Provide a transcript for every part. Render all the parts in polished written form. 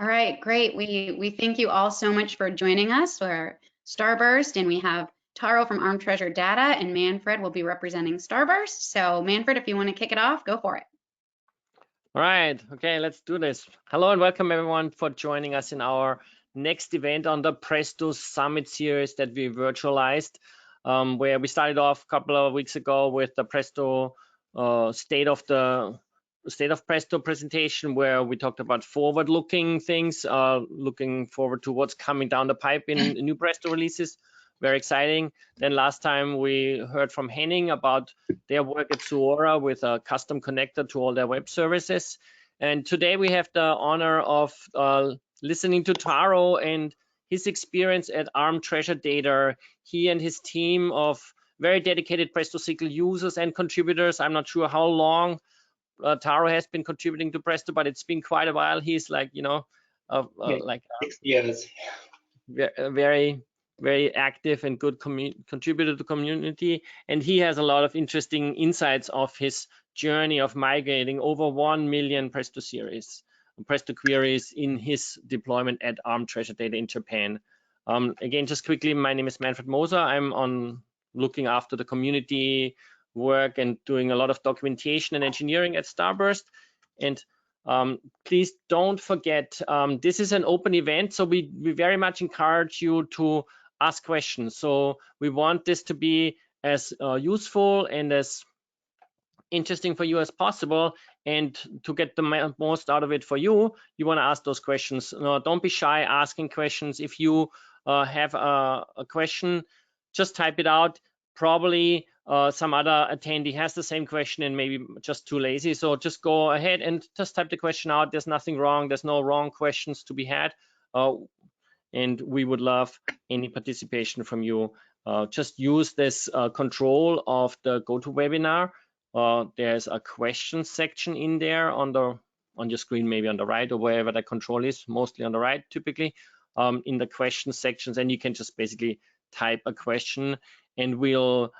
All right, great. We thank you all so much for joining us for Starburst, and we have Taro from Arm Treasure Data, and Manfred will be representing Starburst. So Manfred, if you want to kick it off, go for it. All right, okay, let's do this. Hello and welcome everyone for joining us in our next event on the Presto Summit series that we virtualized, where we started off a couple of weeks ago with the Presto State of Presto presentation, where we talked about forward-looking things, looking forward to what's coming down the pipe in new Presto releases. Very exciting. Then last time we heard from Henning about their work at Suora with a custom connector to all their web services. And today we have the honor of listening to Taro and his experience at Arm Treasure Data. He and his team of very dedicated PrestoSQL users and contributors. I'm not sure how long Taro has been contributing to Presto, but it's been quite a while. He's like, you know, like 6 years. Very active and good contributor to community, and he has a lot of interesting insights of his journey of migrating over 1 million Presto queries in his deployment at Arm Treasure Data in Japan. Again, just quickly, my name is Manfred Moser. I'm looking after the community work and doing a lot of documentation and engineering at Starburst. And please don't forget, this is an open event, so we very much encourage you to ask questions. So we want this to be as useful and as interesting for you as possible, and to get the most out of it for you, you want to ask those questions. Don't be shy asking questions. If you have a question, just type it out. Probably some other attendee has the same question and maybe just too lazy. So just go ahead and just type the question out. There's nothing wrong. There's no wrong questions to be had. And we would love any participation from you. Just use this control of the GoToWebinar. There's a question section in there on your screen, maybe on the right or wherever the control is, mostly on the right typically, in the question sections, and you can just basically type a question and we'll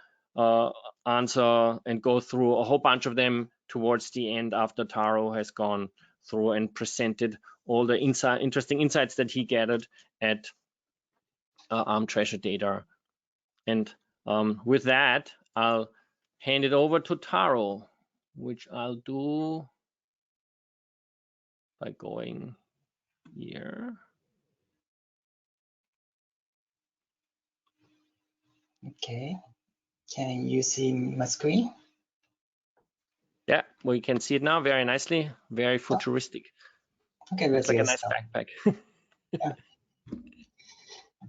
answer and go through a whole bunch of them towards the end after Taro has gone through and presented all the interesting insights that he gathered at Arm Treasure Data. And with that, I'll hand it over to Taro, which I'll do by going here. Okay, can you see my screen? Yeah, we can see it now very nicely, very futuristic. Okay, let's like get a nice started. backpack. Yeah.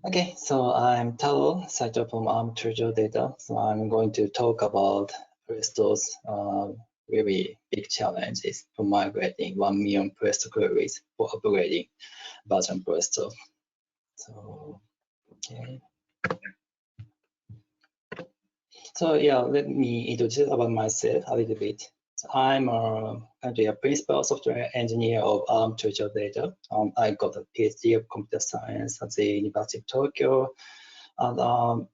Okay, so I'm Taro Saito from Arm Treasure Data. So I'm going to talk about Presto's really big challenges for migrating 1 million Presto queries for upgrading version Presto. So, okay. So yeah, let me introduce about myself a little bit. So I'm currently a principal software engineer of Arm Treasure Data. I got a PhD of computer science at the University of Tokyo, and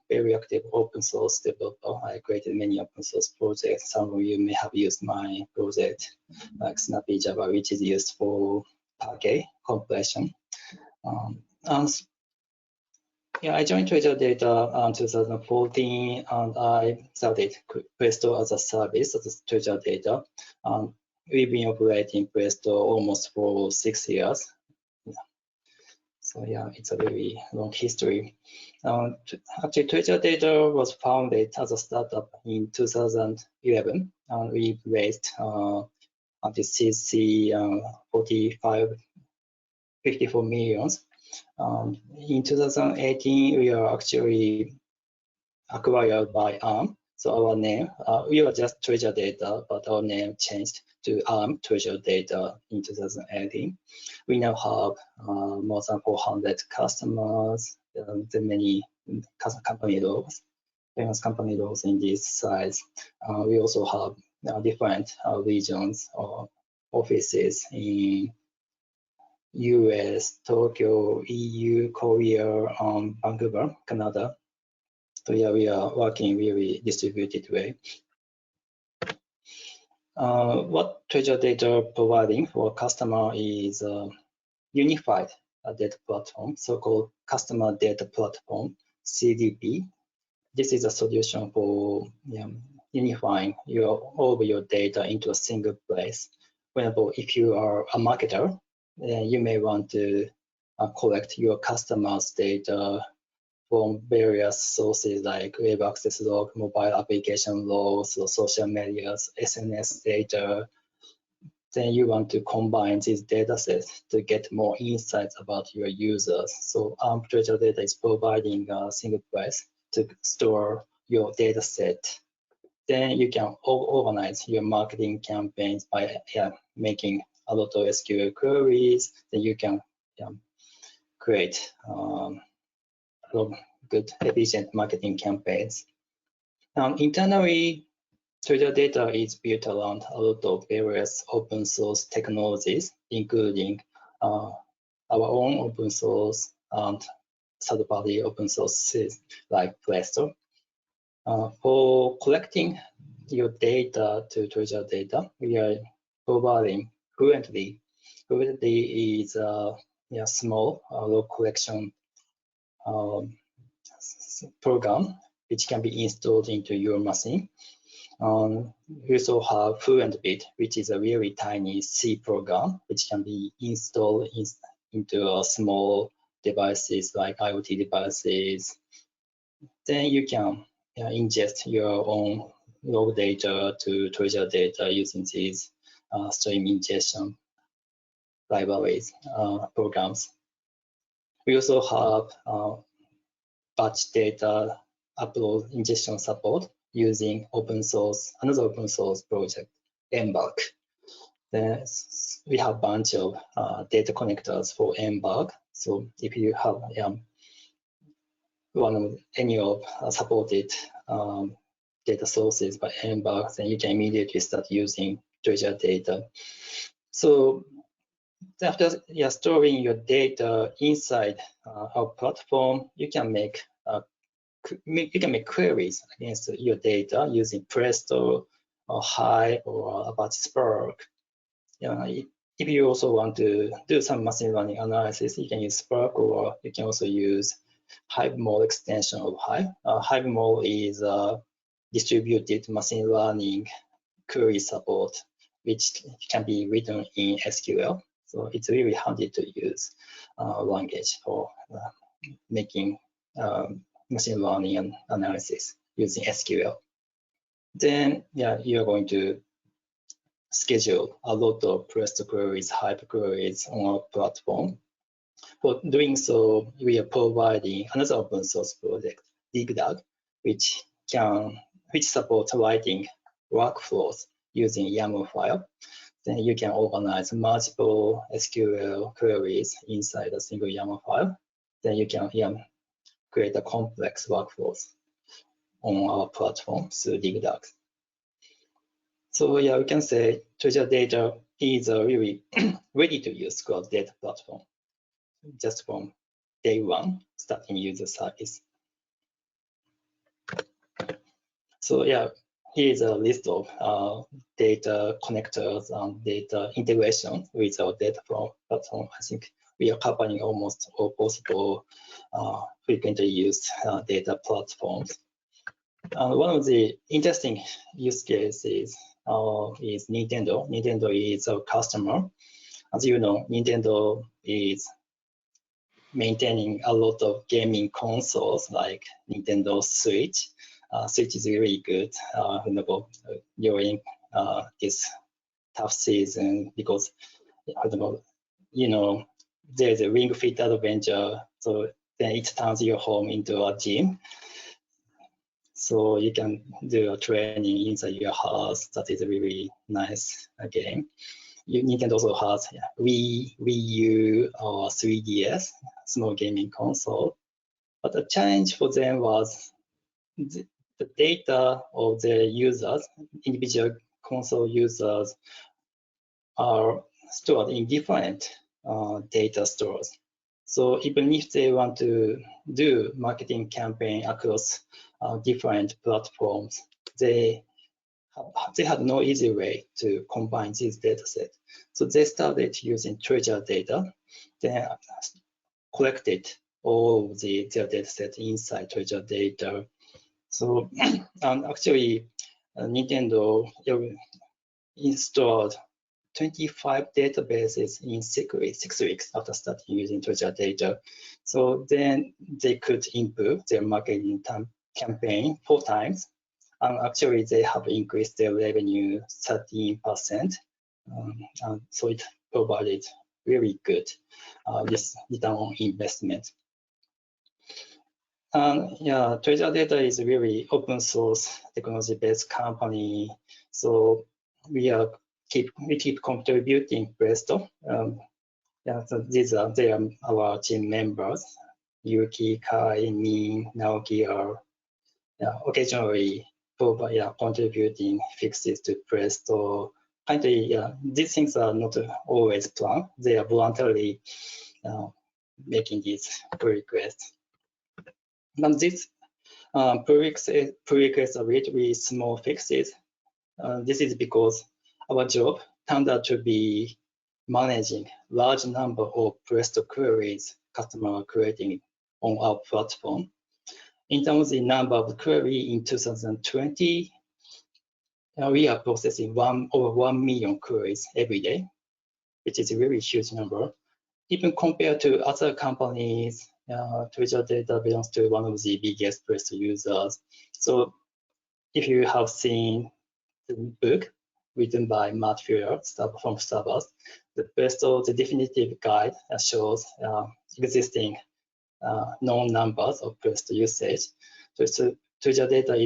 very active open source developer. I created many open source projects. Some of you may have used my project, like Snappy Java, which is used for Parquet compilation. Yeah, I joined Treasure Data in 2014, and I started Presto as a service as Treasure Data. We've been operating Presto almost for 6 years. Yeah. So yeah, it's a very long history. Actually, Treasure Data was founded as a startup in 2011, and we raised at the CC 54 millions. In 2018, we are actually acquired by Arm. So our name, we were just Treasure Data, but our name changed to Arm Treasure Data in 2018. We now have more than 400 customers, the many company logos, famous company logos in this size. We also have different regions or offices in US, Tokyo, EU, Korea, Vancouver, Canada. So yeah, we are working really distributed way. What Treasure Data providing for customer is a unified data platform, so-called Customer Data Platform, CDP. This is a solution for unifying all of your data into a single place. For example, if you are a marketer, you may want to collect your customers' data from various sources like web access log, mobile application logs, or social medias, SNS data. Then you want to combine these data sets to get more insights about your users. So Treasure Data is providing a single place to store your data set. Then you can organize your marketing campaigns by making a lot of SQL queries. Then you can create good, efficient marketing campaigns. Internally, Treasure Data is built around a lot of various open source technologies, including our own open source and third-party open sources like Presto. For collecting your data to Treasure Data, we are providing Fluently. Fluently is a small log collection program which can be installed into your machine. We also have FluentBit, which is a really tiny C program which can be installed into small devices like IoT devices. Then you can ingest your own log data to Treasure Data using these stream ingestion libraries programs. We also have batch data upload ingestion support using another open source project, Embark. Then we have a bunch of data connectors for Embark. So if you have any of supported data sources by Embark, then you can immediately start using Treasure Data. So after you're storing your data inside our platform, you can make queries against your data using Presto or Hive or Apache Spark. If you also want to do some machine learning analysis, you can use Spark, or you can also use HiveMole extension of Hive. HiveMole is a distributed machine learning query support, which can be written in SQL. So it's really handy to use language for making machine learning and analysis using SQL. Then you're going to schedule a lot of Presto queries, Hive queries on our platform. For doing so, we are providing another open source project, DigDag, which supports writing workflows using YAML file. Then you can organize multiple SQL queries inside a single YAML file. Then you can create a complex workflows on our platform through DigDag. So we can say Treasure Data is a really ready-to-use cloud data platform just from day one, starting user service. So here's a list of data connectors and data integration with our data platform. I think we are covering almost all possible frequently used data platforms. One of the interesting use cases is Nintendo. Nintendo is our customer. As you know, Nintendo is maintaining a lot of gaming consoles like Nintendo Switch. Switch is really good during this tough season because there's a Ring Fit Adventure, so then it turns your home into a gym. So you can do a training inside your house. That is a really nice game. Nintendo also has Wii U or 3DS, small gaming console. But the challenge for them was the data of their users, individual console users, are stored in different data stores. So even if they want to do marketing campaign across different platforms, they they had no easy way to combine these data sets. So they started using treasure data, then collected all of their data sets inside treasure data. So actually, Nintendo installed 25 databases in 6 weeks after starting using treasure data. So then they could improve their marketing campaign 4 times. And actually, they have increased their revenue 13%. So it provided really good this return on investment. Yeah, treasure data is a really open source technology-based company. So we keep contributing Presto. Yeah, so they are our team members. Yuki, Kai, Nin, Naoki are occasionally contributing fixes to Presto. Kindly, these things are not always planned. They are voluntarily making these pull requests. Now these pull requests are really small fixes. This is because our job turned out to be managing large number of Presto queries customers are creating on our platform. In terms of the number of queries in 2020, we are processing over 1 million queries every day, which is a really huge number. Even compared to other companies, treasure data belongs to one of the biggest Presto users. So if you have seen the book written by Matt Fuller from Starbucks, the Presto, the definitive guide shows existing known numbers of Presto usage. So treasure data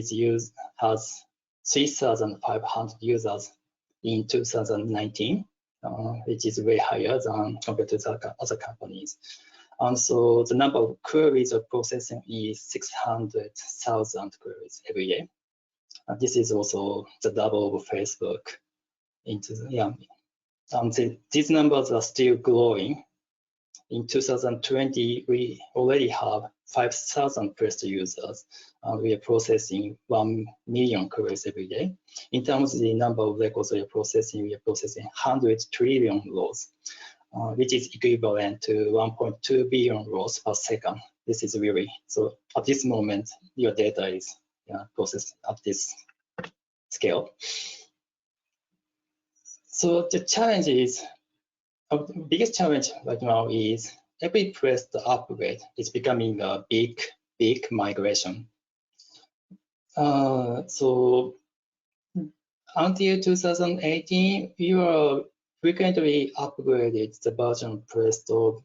has 3,500 users in 2019, which is way higher than compared to the other companies. And so the number of queries of processing is 600,000 queries every year. And this is also the double of Facebook. These numbers are still growing. In 2020, we already have 5,000 Presto users. We are processing 1 million queries every day. In terms of the number of records we are processing 100 trillion rows, which is equivalent to 1.2 billion rows per second. This is really, so at this moment, your data is processed at this scale. So the challenge is, our biggest challenge right now is every Presto upgrade is becoming a big migration. So until 2018, we were frequently upgraded the version of Presto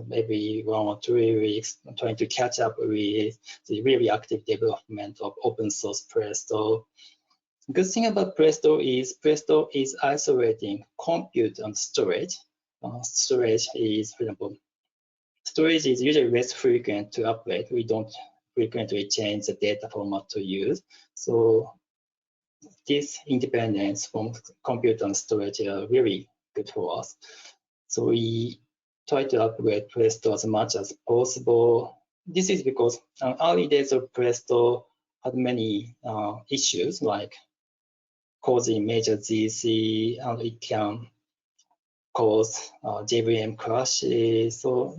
maybe 1 or 2 weeks, trying to catch up with the really active development of open source Presto. Good thing about Presto is isolating compute and storage. Storage is, for example, storage is usually less frequent to upgrade. We don't frequently change the data format to use. So this independence from compute and storage are really good for us. So we try to upgrade Presto as much as possible. This is because early days of Presto had many issues like causing major ZC, and it can cause JVM crashes. So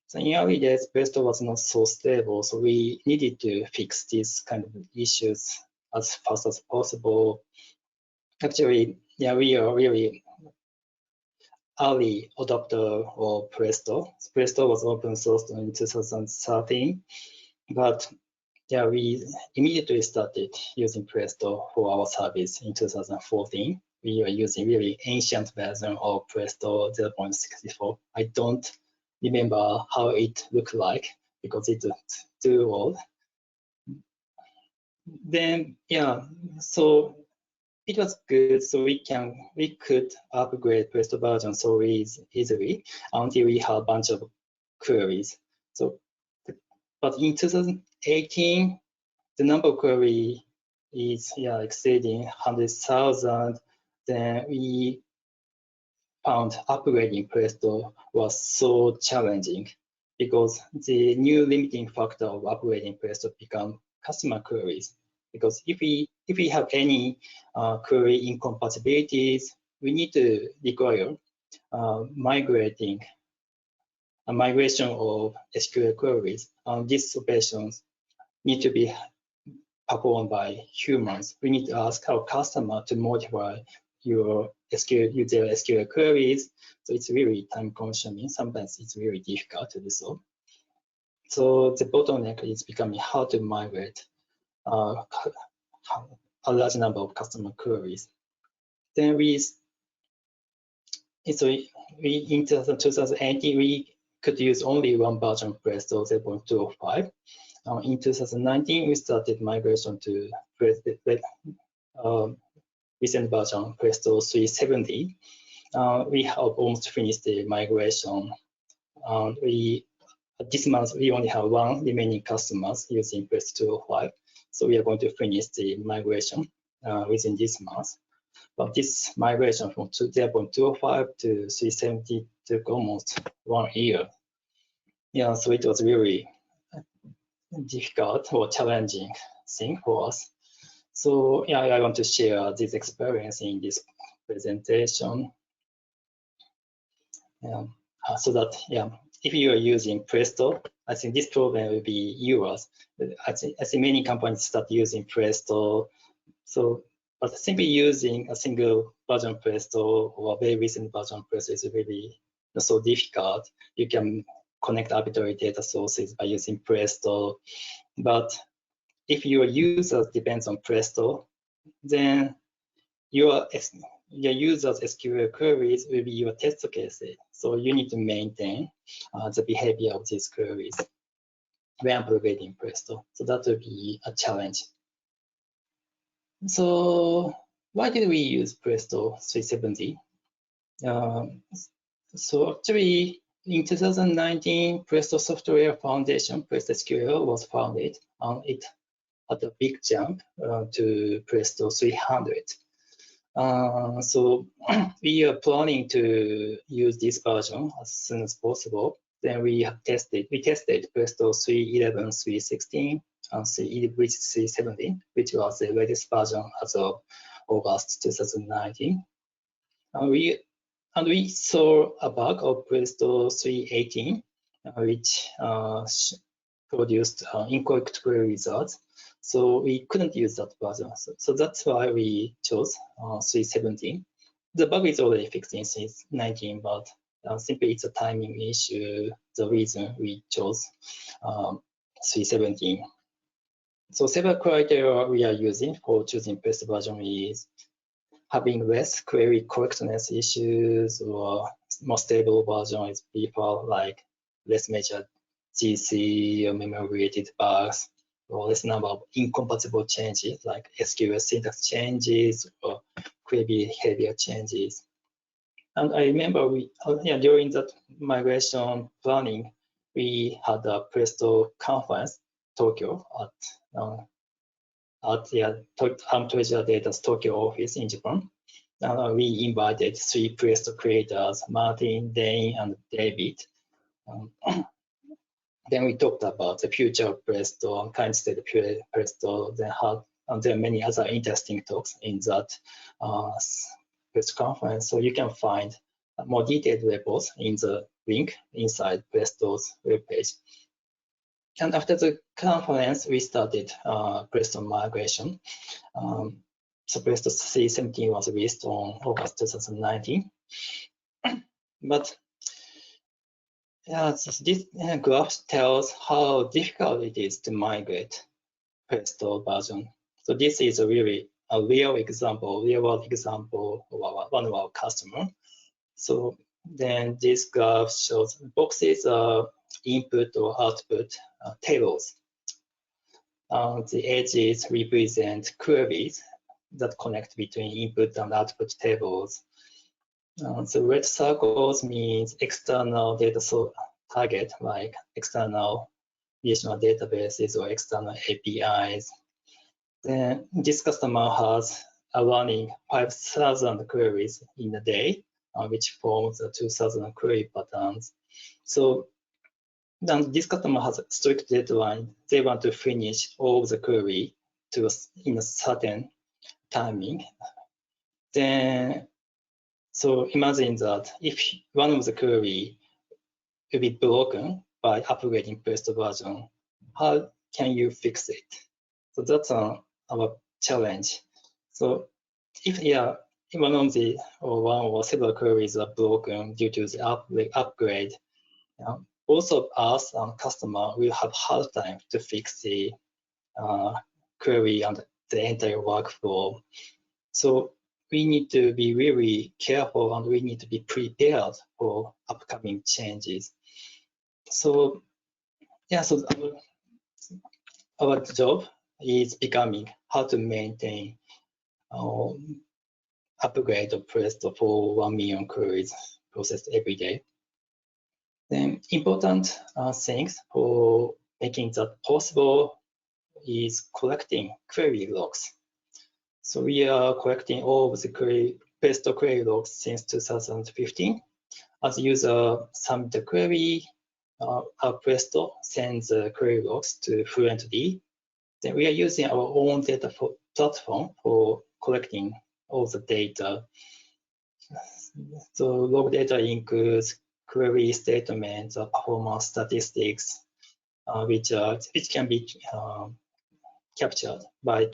so in early days, Presto was not so stable, so we needed to fix these kind of issues as fast as possible. Actually, we are really early adopter of Presto. Presto was open sourced in 2013, but we immediately started using Presto for our service in 2014. We were using really ancient version of Presto 0.64. I don't remember how it looked like because it's too old. Then so it was good. So we could upgrade Presto version so easily until we had a bunch of queries. So, but in 2018, the number of queries is exceeding 100,000. Then we found upgrading Presto was so challenging because the new limiting factor of upgrading Presto become customer queries. Because if we if we have any query incompatibilities, we need to require migration of SQL queries. These operations need to be performed by humans. We need to ask our customer to modify your SQL queries. So it's really time consuming. Sometimes it's really difficult to do so. So the bottleneck is becoming how to migrate a large number of customer queries. Then in 2018, we could use only one version of Presto 0.205. In 2019, we started migration to recent version Presto 370. We have almost finished the migration. This month, we only have one remaining customers using Presto 205. So we are going to finish the migration within this month. But this migration from 0.205 to 370 took almost 1 year. Yeah, so it was really difficult or challenging thing for us. So yeah, I want to share this experience in this presentation. So that, yeah, if you are using Presto, I think this problem will be yours. I think many companies start using Presto. So, but simply using a single version Presto or a very recent version Presto is really not so difficult. You can connect arbitrary data sources by using Presto. But if your user depends on Presto, then your user's SQL queries will be your test cases. So you need to maintain the behavior of these queries when providing Presto. So that will be a challenge. So why did we use Presto 370? So actually, in 2019, Presto Software Foundation, PrestoSQL, was founded. It had a big jump to Presto 300. So we are planning to use this version as soon as possible. Then we tested Presto 311, 316, and 317, which was the latest version as of August 2019. And we saw a bug of Presto 318, which produced incorrect query results. So we couldn't use that version. So that's why we chose 317. The bug is already fixed in 319, but simply it's a timing issue, the reason we chose 317. So several criteria we are using for choosing best version is having less query correctness issues, or more stable version is preferred, like less major GC or memory-related bugs, or less number of incompatible changes like SQL syntax changes or query behavior changes. And I remember during that migration planning, we had a Presto conference, Tokyo, at the Treasure Data's Tokyo office in Japan. We invited 3 Presto creators, Martin, Dane, and David. Then we talked about the future of Presto and current state of Presto. Then there are many other interesting talks in that Presto conference. So you can find more detailed reports in the link inside Presto's webpage. And after the conference, we started Presto migration. So Presto 317 was released on August 2019. But this graph tells how difficult it is to migrate Presto version. So this is a real world example of one of our customers. So then this graph shows boxes are input or output tables. The edges represent queries that connect between input and output tables. The red circles means external data target, like external relational databases or external APIs. Then this customer has running 5,000 queries in a day, which forms 2,000 query patterns. So then this customer has a strict deadline. They want to finish all the query in a certain timing. Then, so imagine that if one of the query will be broken by upgrading Presto version, how can you fix it? So that's our challenge. So if one of the one or several queries are broken due to the upgrade, both of us and customer will have hard time to fix the query and the entire workflow. So we need to be really careful and we need to be prepared for upcoming changes. So yeah, so our job is becoming how to maintain upgrade of Presto for 1 million queries processed every day. Then important things for making that possible is collecting query logs. So we are collecting all of the Presto query logs since 2015. As user submit the query, our Presto sends the query logs to FluentD. Then we are using our own data platform for collecting all the data. So log data includes query statements, performance statistics, which can be captured by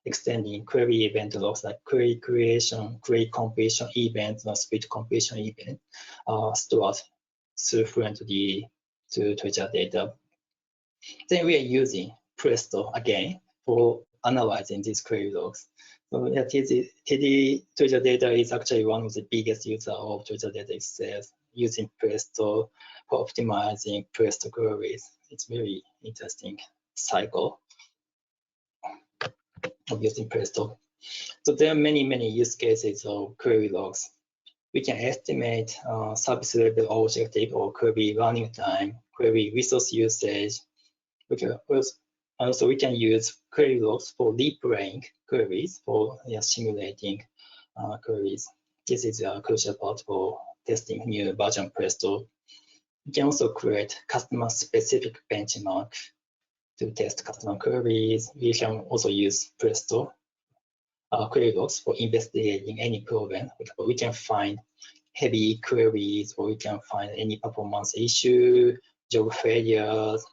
extending query event logs like query creation, query completion events, or speed completion event stored through FluentD to Treasure data. Then we are using Presto again for analyzing these query logs. So yeah, TD Treasure data is actually one of the biggest users of Treasure data itself, using Presto for optimizing Presto queries. It's very interesting cycle of using Presto. So there are many use cases of query logs. We can estimate service level objective or query running time, query resource usage. Also, we can use query logs for replaying queries for simulating queries. This is a crucial part for testing new version Presto. We can also create customer-specific benchmark to test customer queries. We can also use Presto query logs for investigating any problem. We can find heavy queries, or we can find any performance issue, job failures.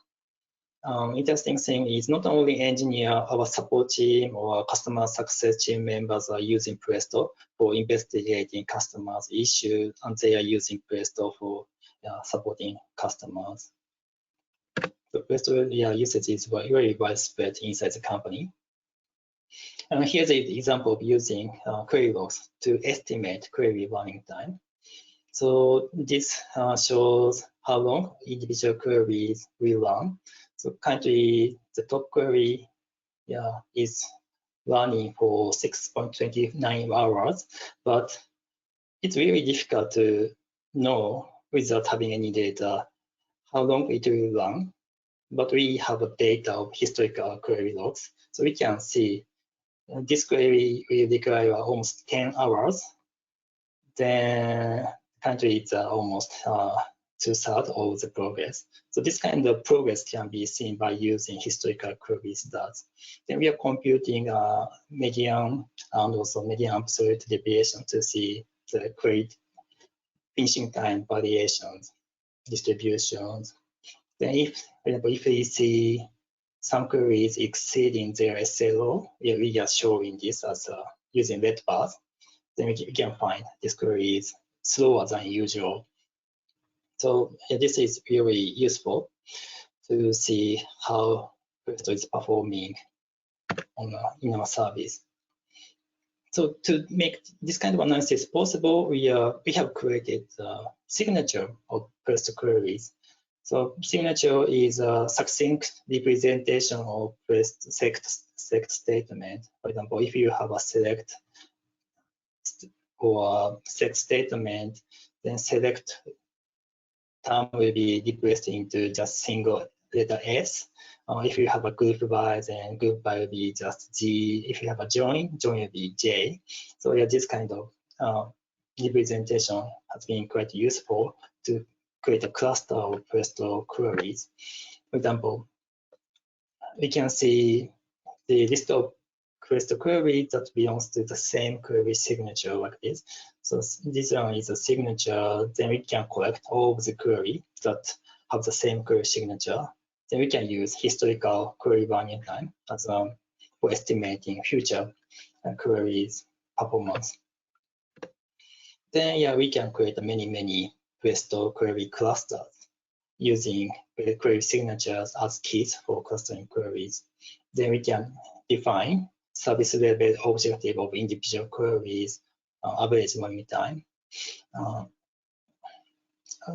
Interesting thing is not only engineer, our support team or customer success team members are using Presto for investigating customers' issues, and they are using Presto for supporting customers. So Presto usage is very widespread inside the company. And here's an example of using query logs to estimate query running time. So this shows how long individual queries will run. So currently, the top query is running for 6.29 hours, but it's really difficult to know without having any data how long it will run. But we have a data of historical query logs, so we can see this query will require almost 10 hours. Then currently it's almost 2/3 of the progress. So this kind of progress can be seen by using historical query stats. Then we are computing median and also median absolute deviation to see the query finishing time variations, distributions. Then if we see some queries exceeding their SLO, we are showing this as using red bars. Then we can find this query is slower than usual. So this is really useful to see how Presto is performing in our service. So to make this kind of analysis possible, we have created a signature of Presto queries. So signature is a succinct representation of Presto select statement. For example, if you have a select or set statement, then select term will be replaced into just single letter S. If you have a group by, then group by will be just G. If you have a join will be J. So this kind of representation has been quite useful to create a cluster of Presto queries. For example, we can see the list of Presto query that belongs to the same query signature like this. So this one is a signature. Then we can collect all of the query that have the same query signature. Then we can use historical query running time as for estimating future queries performance. Then yeah, we can create many Presto query clusters using query signatures as keys for clustering queries. Then we can define service level objective of individual queries, average running time.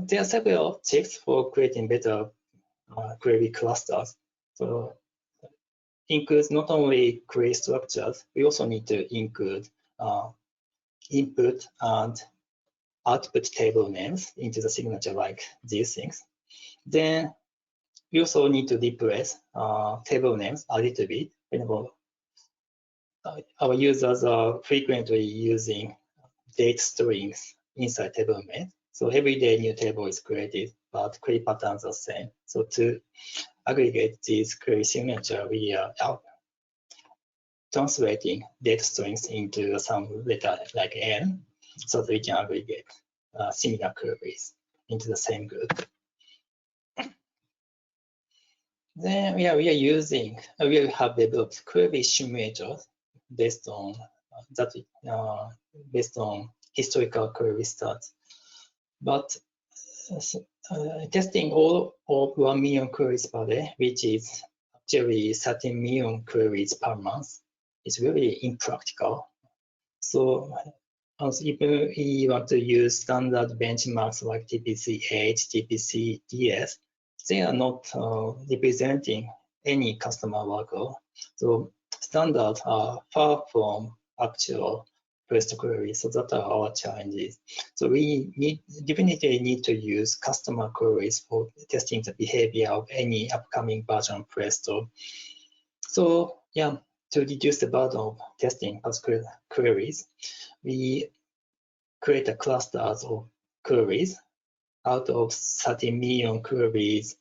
There are several checks for creating better query clusters. So includes not only query structures, we also need to include input and output table names into the signature like these things. Then we also need to replace table names a little bit. Whenever our users are frequently using date strings inside table names. So every day new table is created, but query patterns are the same. So to aggregate these query signature, we are translating date strings into some letter like N, so that we can aggregate similar queries into the same group. Then we have developed query simulators based on based on historical query stats. But testing all of 1 million queries per day, which is actually 13 million queries per month, is really impractical. So if we want to use standard benchmarks like TPC-H, TPC-DS, they are not representing any customer workload. So standards are far from actual Presto queries, so that are our challenges. So we definitely need to use customer queries for testing the behavior of any upcoming version of Presto. So yeah, to reduce the burden of testing queries, we create a clusters of queries out of 30 million queries.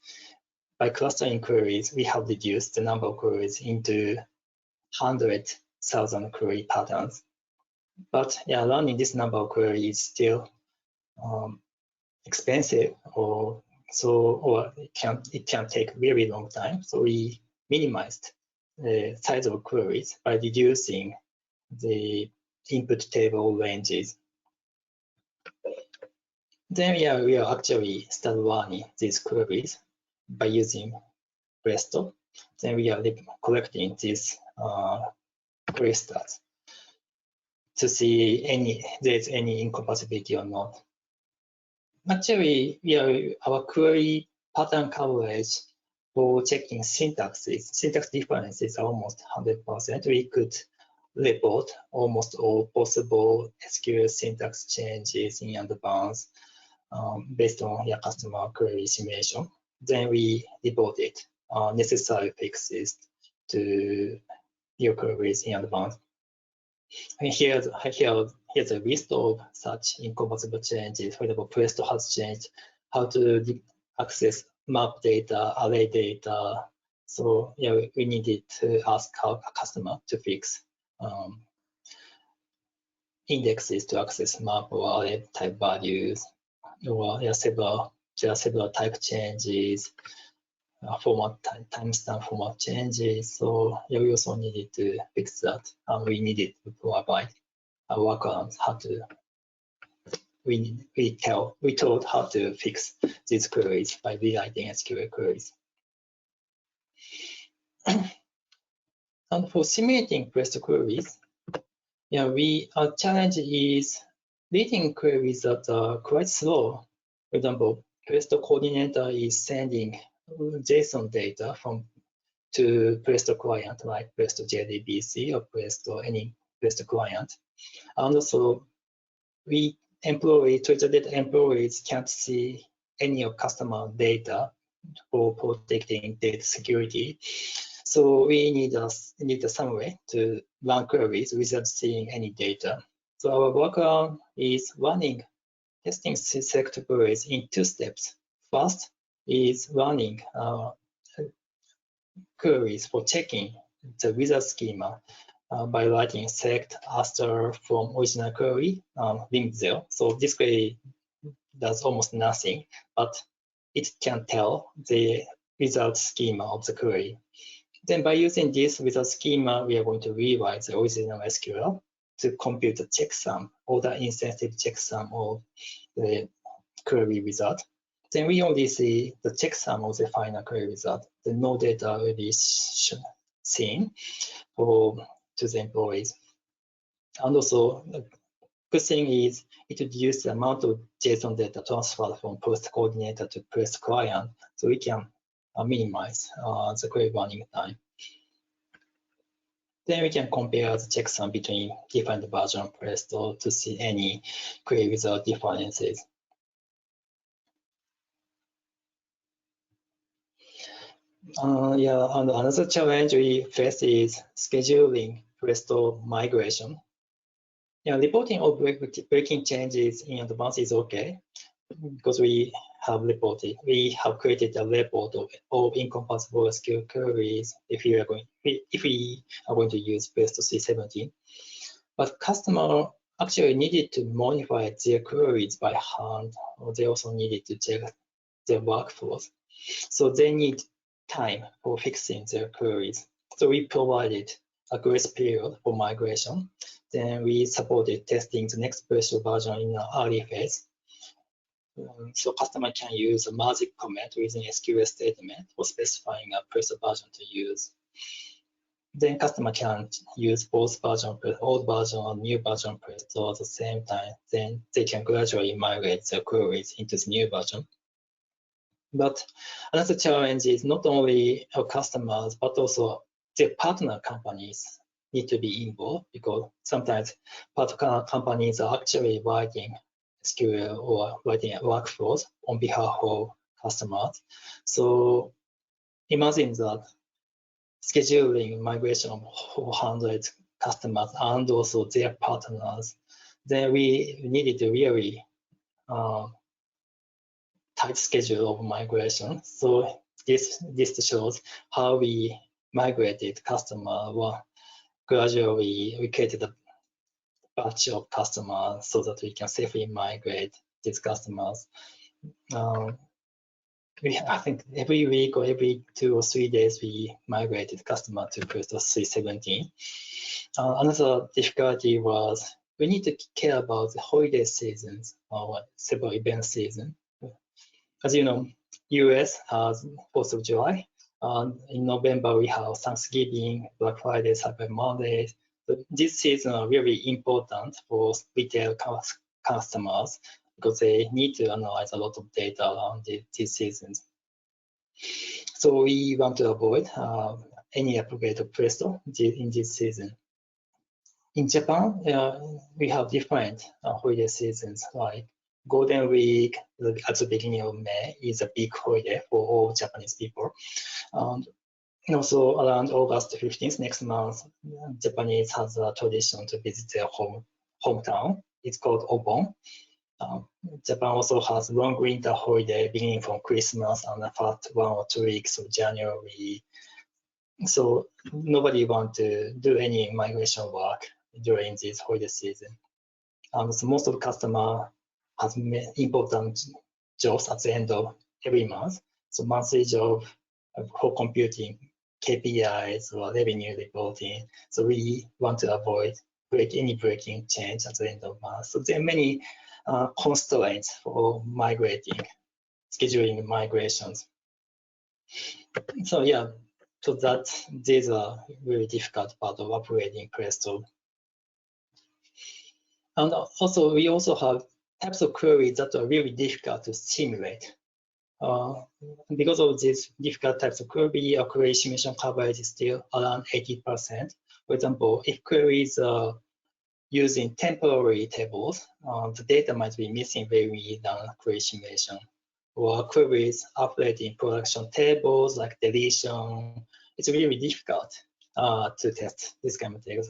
By clustering queries, we have reduced the number of queries into 100,000 query patterns. But yeah, learning this number of queries is still expensive, or it can take very long time. So we minimized the size of queries by reducing the input table ranges. Then yeah, we are actually start running these queries by using Presto. Then we are collecting these query stats to see there's any incompatibility or not. Actually, our query pattern coverage for checking syntax differences are almost 100%. We could report almost all possible SQL syntax changes in advance based on your customer query simulation. Then we reported necessary fixes to your queries in advance. And here's a list of such incompatible changes. For example, Presto has changed how to access map data, array data. So yeah, we needed to ask our customer to fix indexes to access map or array type values. Or there are several type changes, format timestamp format changes. So yeah, we also needed to fix that, and we needed to provide a workaround how to. We told how to fix these queries by rewriting SQL queries. And for simulating Presto queries, yeah, our challenge is reading queries that are quite slow. For example, Presto coordinator is sending JSON data to Presto client like Presto JDBC or any Presto client. And also, Treasure Data employees can't see any of customer data for protecting data security. So we need some way to run queries without seeing any data. So our workaround is running testing select queries in 2 steps. First is running queries for checking the wizard schema by writing select astar from original query, limit 0. So this query does almost nothing, but it can tell the result schema of the query. Then by using this result schema, we are going to rewrite the original SQL to compute the checksum, order insensitive checksum of the query result. Then we only see the checksum of the final query result. The no data will be seen to the employees. And also, the good thing is it reduces the amount of JSON data transferred from post coordinator to post client, so we can minimize the query running time. Then we can compare the checksum between different versions of Presto to see any query result differences. Yeah, and another challenge we face is scheduling Presto migration. Yeah, reporting of breaking changes in advance is okay because we have created a report of all incompatible SQL queries if we are going to use Presto 3.17. But customer actually needed to modify their queries by hand, or they also needed to check their workflows. So they need time for fixing their queries. So we provided a grace period for migration. Then we supported testing the next Presto version in an early phase. So customer can use a magic comment within SQL statement for specifying a Presto version to use. Then customer can use both version, old version or new version Presto at the same time. Then they can gradually migrate their queries into the new version. But another challenge is not only our customers, but also the partner companies need to be involved, because sometimes partner companies are actually writing SQL or writing workflows on behalf of customers. So imagine that scheduling migration of 400 customers and also their partners, then we needed to really tight schedule of migration. So this shows how we migrated customer. Well, gradually we created a batch of customers so that we can safely migrate these customers. I think every week or every 2 or 3 days we migrated customer to Presto 3.17. Another difficulty was we need to care about the holiday seasons or several event seasons. As you know, US has 4th of July. In November, we have Thanksgiving, Black Friday, Cyber Monday. But this season are really important for retail customers because they need to analyze a lot of data around these seasons. So we want to avoid any application of Presto in this season. In Japan, we have different holiday seasons, like Golden Week at the beginning of May is a big holiday for all Japanese people. And also around August 15th, next month, Japanese has a tradition to visit their hometown. It's called Obon. Japan also has long winter holiday beginning from Christmas and the first 1 or 2 weeks of January. So nobody wants to do any migration work during this holiday season. So most of the customer has important jobs at the end of every month. So monthly job for computing KPIs or revenue reporting. So we want to avoid any breaking change at the end of month. So there are many constraints for scheduling migrations. So yeah, so these are really difficult part of operating Presto. And also, we also have types of queries that are really difficult to simulate. Because of these difficult types of query, our query simulation coverage is still around 80%. For example, if queries are using temporary tables, the data might be missing when we run query simulation. Or queries operating production tables like deletion, it's really difficult to test this kind of data.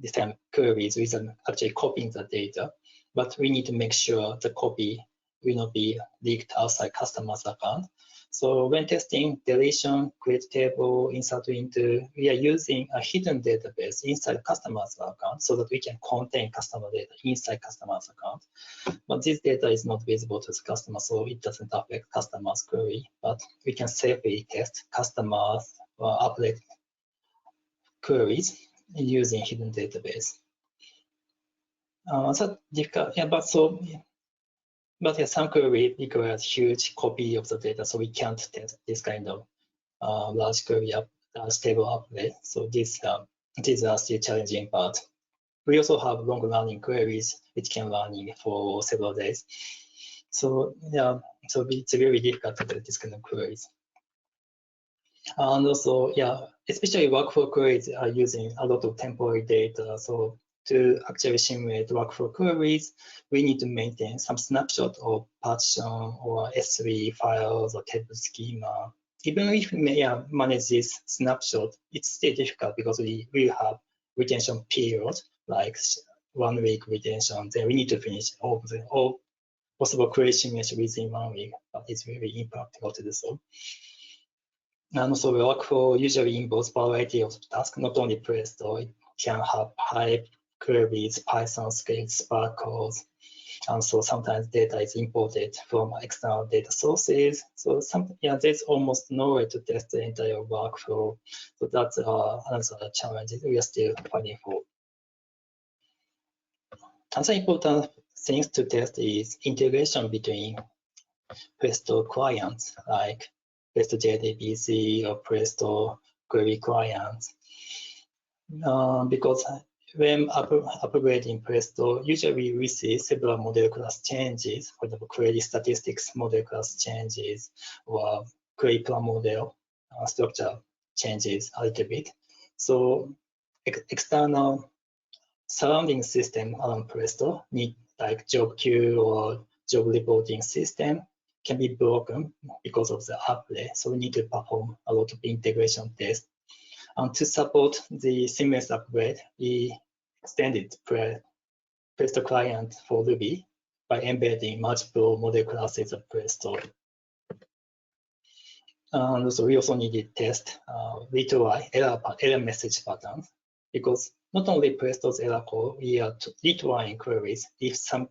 This kind of queries with actually copying the data, but we need to make sure the copy will not be leaked outside customer's account. So when testing deletion, create table, insert into, we are using a hidden database inside customer's account so that we can contain customer data inside customer's account. But this data is not visible to the customer, so it doesn't affect customer's query. But we can safely test customers or applet queries using hidden database. So difficult, yeah, but yeah, some query requires huge copy of the data, so we can't test this kind of large query stable applet. So these are still challenging, but we also have long-running queries which can run for several days. So yeah, so it's very difficult to do this kind of queries. And also, yeah, especially workflow queries are using a lot of temporary data. So to actually simulate workflow queries, we need to maintain some snapshot of partition or S3 files or table schema. Even if we manage this snapshot, it's still difficult because we have retention period, like 1 week retention. Then we need to finish all possible query simulation within 1 week, but it's very impractical to do so. And also workflow usually involves variety of tasks, not only Presto. It can have pipe queries, Python scripts, Spark codes. And so sometimes data is imported from external data sources. So there's almost no way to test the entire workflow. So that's another challenge we are still fighting for. Another important things to test is integration between Presto clients like Presto JDBC or Presto query clients. Because when upgrading Presto, usually we see several model class changes, for example, query statistics model class changes or query plan model structure changes a little bit. So external surrounding system around Presto need like job queue or job reporting system can be broken because of the applet. So we need to perform a lot of integration tests. And to support the seamless upgrade, we extended Presto client for Ruby by embedding multiple model classes of Presto. And so we also needed test retry error message patterns, because not only Presto's error code, we are retrying queries if some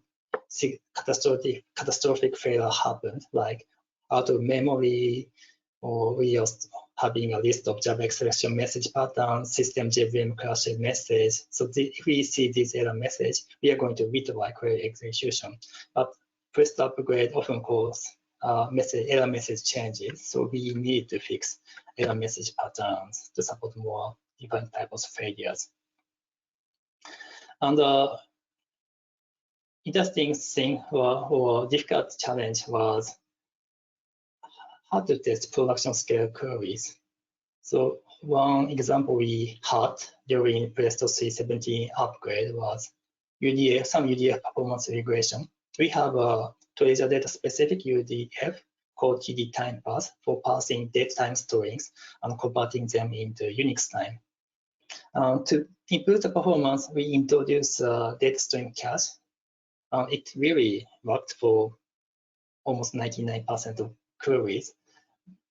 catastrophic failure happened, like out of memory, or we are having a list of Java exception message patterns, system JVM crash message. So if we see this error message, we are going to retry query execution. But Presto upgrade often calls error message changes. So we need to fix error message patterns to support more different types of failures. And interesting thing or difficult challenge was how to test production scale queries. So one example we had during Presto 3.17 upgrade was some UDF performance regression. We have a treasure data specific UDF called TD time pass for parsing date time strings and converting them into Unix time. To improve the performance, we introduced data string cache. It really worked for almost 99% of queries,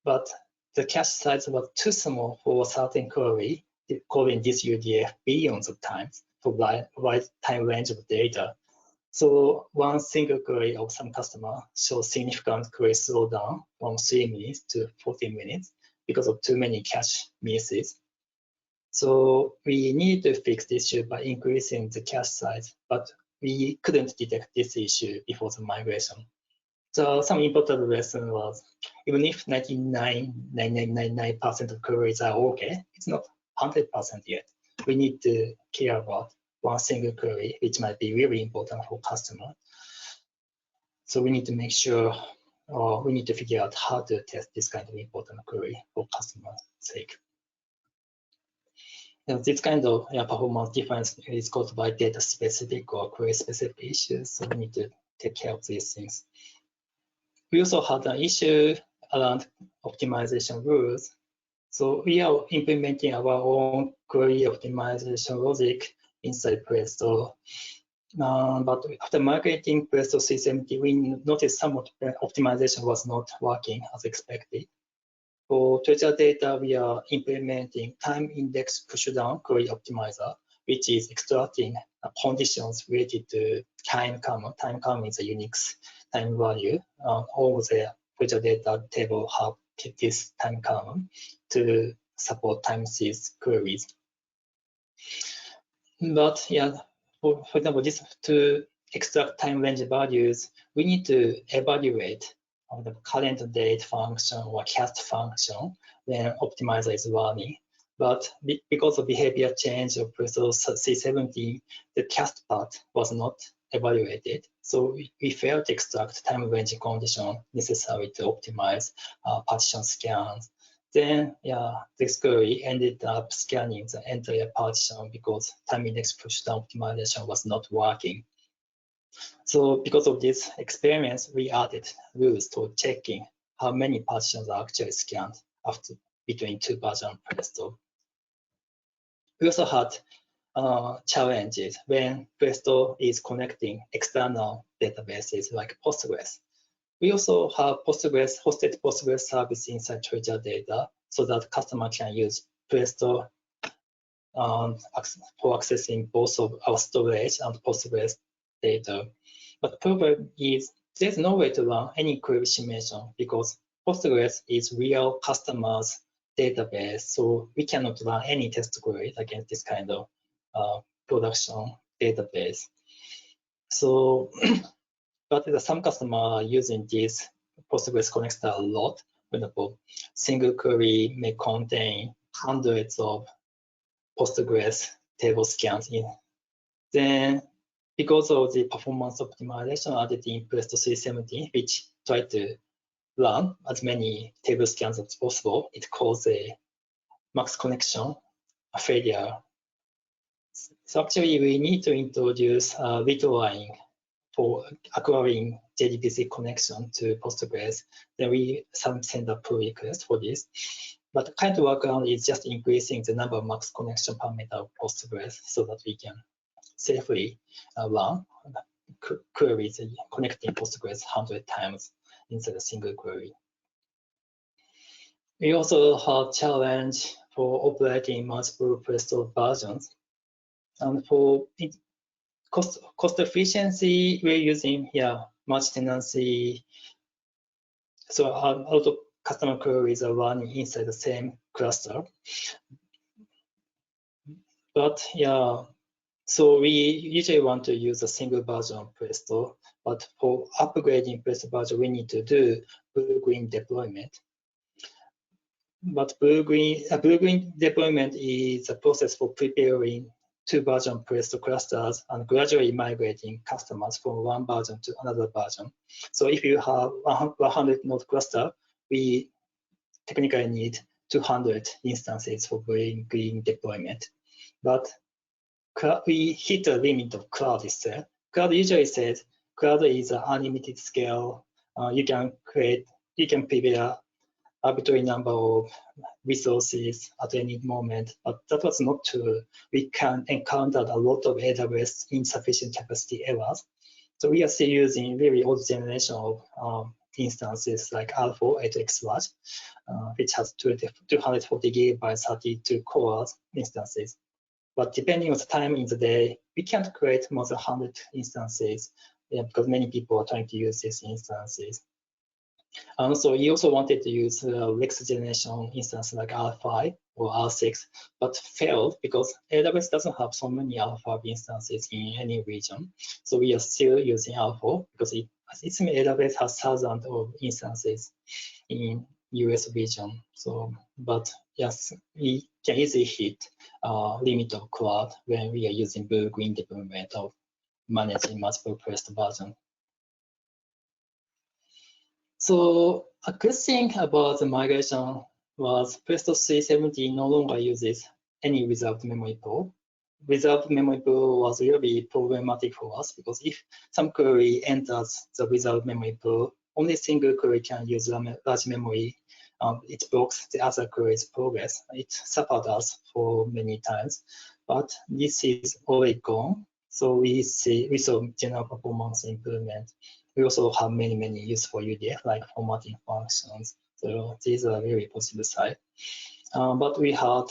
but the cache size was too small for a certain query, calling this UDF billions of times for wide time range of data. So one single query of some customer shows significant query slowdown from 3 minutes to 14 minutes because of too many cache misses. So we need to fix this issue by increasing the cache size, but we couldn't detect this issue before the migration. So some important lesson was, even if 99.999% of queries are okay, it's not 100% yet. We need to care about one single query, which might be really important for customer. So we need to make sure, or we need to figure out how to test this kind of important query for customer's sake. This kind of performance difference is caused by data specific or query specific issues. So we need to take care of these things. We also had an issue around optimization rules. So we are implementing our own query optimization logic inside Presto. But after migrating Presto 370, we noticed somewhat optimization was not working as expected. For treasure data, we are implementing time index pushdown query optimizer, which is extracting conditions related to time common. Time common is a Unix time value. All the treasure data table have this time common to support time series queries. But yeah, for example, this to extract time range values, we need to evaluate the current date function or cast function when optimizer is running. But because of behavior change of Presto C70, the cast part was not evaluated. So we failed to extract time range condition necessary to optimize partition scans. Then, yeah, this query ended up scanning the entire partition because time index pushdown optimization was not working. So because of this experience, we added rules to checking how many partitions are actually scanned after between two versions of Presto. We also had challenges when Presto is connecting external databases like Postgres. We also have Postgres, hosted Postgres service inside treasure data so that customer can use Presto for accessing both of our storage and Postgres data. But the problem is there's no way to run any query simulation because Postgres is real customers database, so we cannot run any test queries against this kind of production database. So, but some customers are using this Postgres connector a lot. For example, single query may contain hundreds of Postgres table scans in. Then, because of the performance optimization added in Presto 370, which tried to run as many table scans as possible, it caused a max connection failure. So actually, we need to introduce redrawing for acquiring JDBC connection to Postgres. Then we send a pull request for this. But the kind of workaround is just increasing the number of max connection parameter of Postgres so that we can safely run queries connecting Postgres 100 times instead of a single query. We also have challenge for operating multiple Presto versions. And for cost efficiency, we're using multi-tenancy. So a lot of customer queries are running inside the same cluster. But yeah, so we usually want to use a single version of Presto. But for upgrading Presto version, we need to do blue-green deployment. But blue-green deployment is a process for preparing two version Presto clusters and gradually migrating customers from one version to another version. So if you have 100 node cluster, we technically need 200 instances for blue-green deployment. But we hit the limit of cloud itself. Cloud usually says cloud is an unlimited scale. You can prepare arbitrary number of resources at any moment, but that was not true. We can encounter a lot of AWS insufficient capacity errors. So we are still using very old generation of instances like R4 8x large, which has 240 gigabytes, 32 cores instances. But depending on the time in the day, we can't create more than 100 instances because many people are trying to use these instances. So we also wanted to use next generation instance like R5 or R6, but failed because AWS doesn't have so many R5 instances in any region. So we are still using R4 because AWS has thousands of instances in US region. So, but yes, we can easily hit limit of cloud when we are using blue-green deployment of managing multiple Presto versions. So a good thing about the migration was Presto 370 no longer uses any reserved memory pool. Reserved memory pool was really problematic for us because if some query enters the reserved memory pool, only single query can use large memory. It blocks the other query's progress. It suffered us for many times, but this is already gone. So we saw general performance improvement. We also have many useful UDF like formatting functions. So these are very positive side. But we had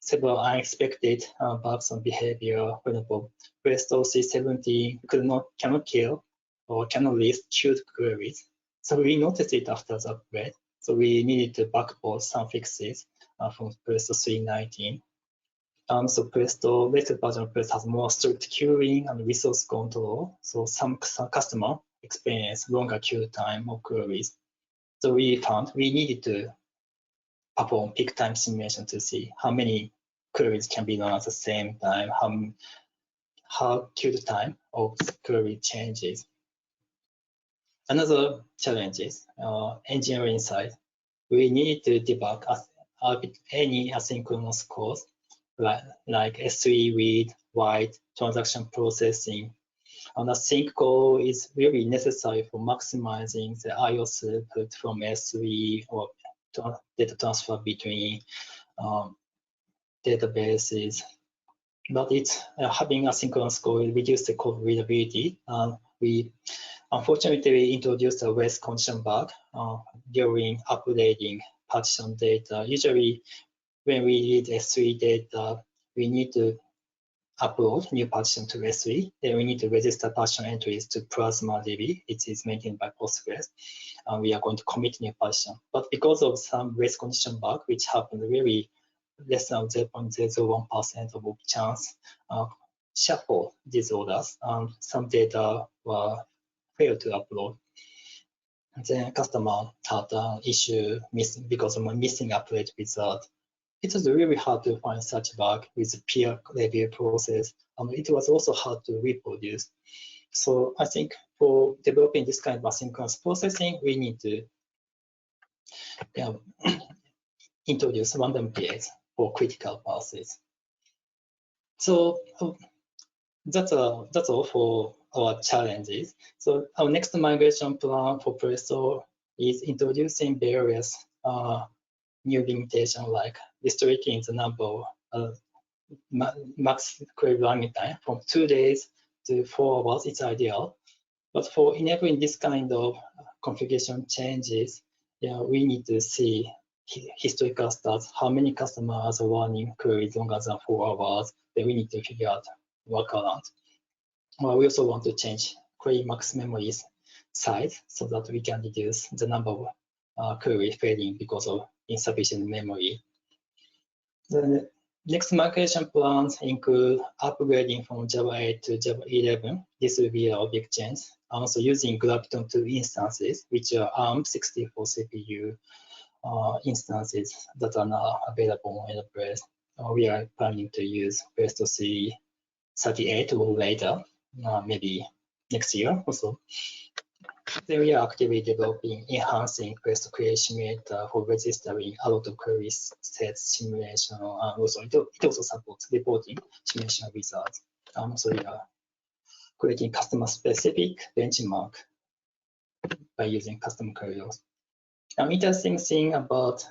several unexpected bugs on behavior. For example, Presto C70 cannot kill or cannot list queued queries. So we noticed it after the upgrade. So we needed to backport some fixes from Presto 3.19. So Presto, latest version of Presto has more strict queuing and resource control. So some customer experience longer queue time of queries. So we found we needed to perform peak time simulation to see how many queries can be run at the same time, how queue time of query changes. Another challenge is engineering side. We need to debug any asynchronous calls like S3 read, write, transaction processing. And async call is really necessary for maximizing the IO throughput from S3 or data transfer between databases. But it's having asynchronous call will reduce the code readability. We unfortunately introduced a race condition bug during uploading partition data. Usually, when we read S3 data, we need to upload new partition to S3. Then we need to register partition entries to Plasma DB. It is maintained by Postgres. We are going to commit new partition. But because of some race condition bug, which happened really less than 0.01% of chance, shuffle these orders, some data were failed to upload. Then customer had an issue because of a missing upload result. It was really hard to find such bug with peer review process. It was also hard to reproduce. So I think for developing this kind of asynchronous processing, we need to introduce random PAs for critical passes. So that's all for our challenges. So our next migration plan for Presto is introducing various new limitations like restricting the number of max query running time from 2 days to 4 hours is ideal. But for enabling this kind of configuration changes, we need to see historical stats, how many customers are running queries longer than 4 hours, then we need to figure out workaround. We also want to change query max memory size so that we can reduce the number of query failing because of insufficient memory. The next migration plans include upgrading from Java 8 to Java 11. This will be a big change. Also using Graviton 2 instances, which are ARM64 CPU instances that are now available on AWS. We are planning to use Presto 38 or later, maybe next year or so. Then we are actively developing enhancing Presto Query Simulator for registering a lot of query sets simulation. Also, it also supports reporting simulation results. So we are creating customer-specific benchmark by using custom queries. Interesting thing about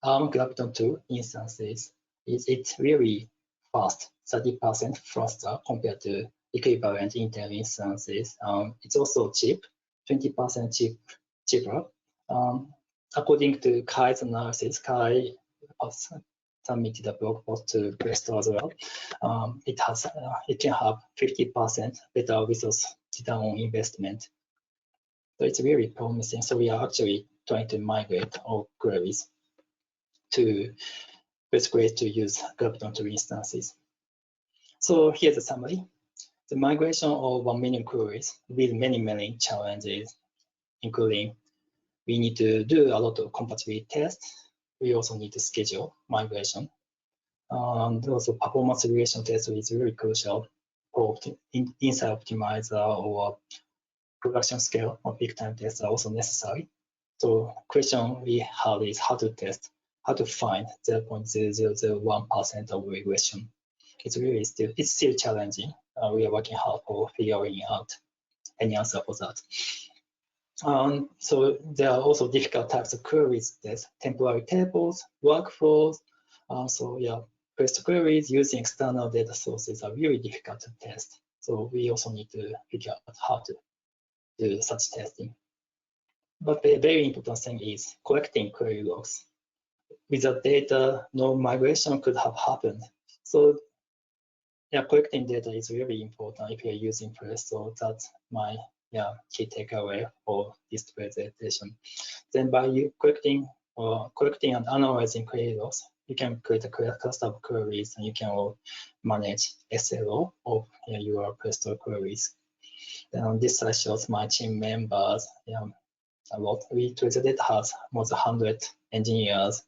Graviton 2 instances is it's really fast, 30% faster compared to equivalent Intel instances. It's also cheap, 20% cheaper. According to Kai's analysis, Kai submitted a blog post to Presto as well. It can have 50% better resource return on investment. So it's really promising. So we are actually trying to migrate all queries to best way to use Graviton 2 instances. So here's a summary. The migration of 1 million queries with many challenges, including we need to do a lot of compatibility tests. We also need to schedule migration. And also performance regression test is really crucial for inside optimizer or production scale or peak time tests are also necessary. So question we have is how to test, how to find 0.0001% of regression. It's still challenging. We are working hard for figuring out any answer for that. So there are also difficult types of queries. There's temporary tables, workflows. So yeah, Presto queries using external data sources are really difficult to test. So we also need to figure out how to do such testing. But the very important thing is collecting query logs. Without data, no migration could have happened. So yeah, collecting data is really important if you're using Presto. That's my key takeaway for this presentation. Then by you collecting and analyzing query logs, you can create a cluster of queries, and you can manage SLO of your Presto queries. Then on this slide shows my team members. A lot. Twitter data has more than 100 engineers,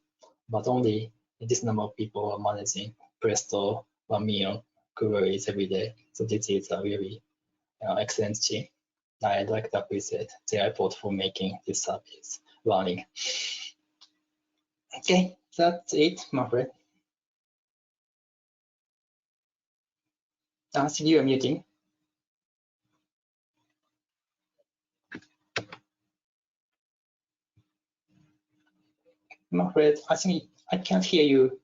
but only this number of people are managing Presto 1 million queries every day. So this is a really excellent team. I'd like to appreciate their effort for making this service running. Okay, that's it, Manfred. See you are muting. Manfred, I think I can't hear you.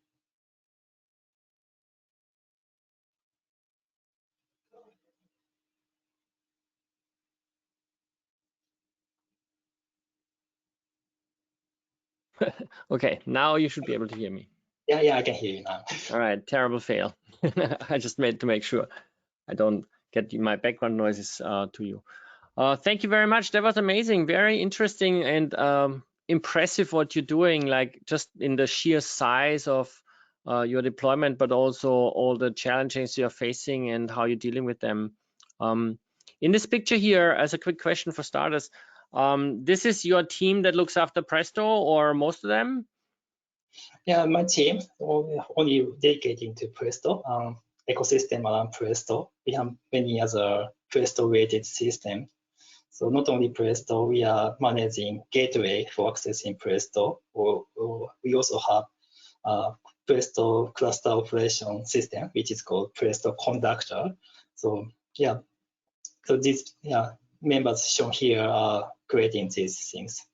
Okay, now you should be able to hear me. Yeah, I can hear you now. All right, terrible fail. I just made to make sure I don't get my background noises to you. Thank you very much. That was amazing, very interesting and impressive what you're doing, like just in the sheer size of your deployment, but also all the challenges you're facing and how you're dealing with them. In this picture here, as a quick question for starters, this is your team that looks after Presto, or most of them? Yeah, my team only dedicated to Presto, ecosystem around Presto. We have many other Presto-related systems. So not only Presto, we are managing gateway for accessing Presto, or we also have Presto cluster operation system, which is called Presto Conductor. So yeah, so these members shown here are creating these things.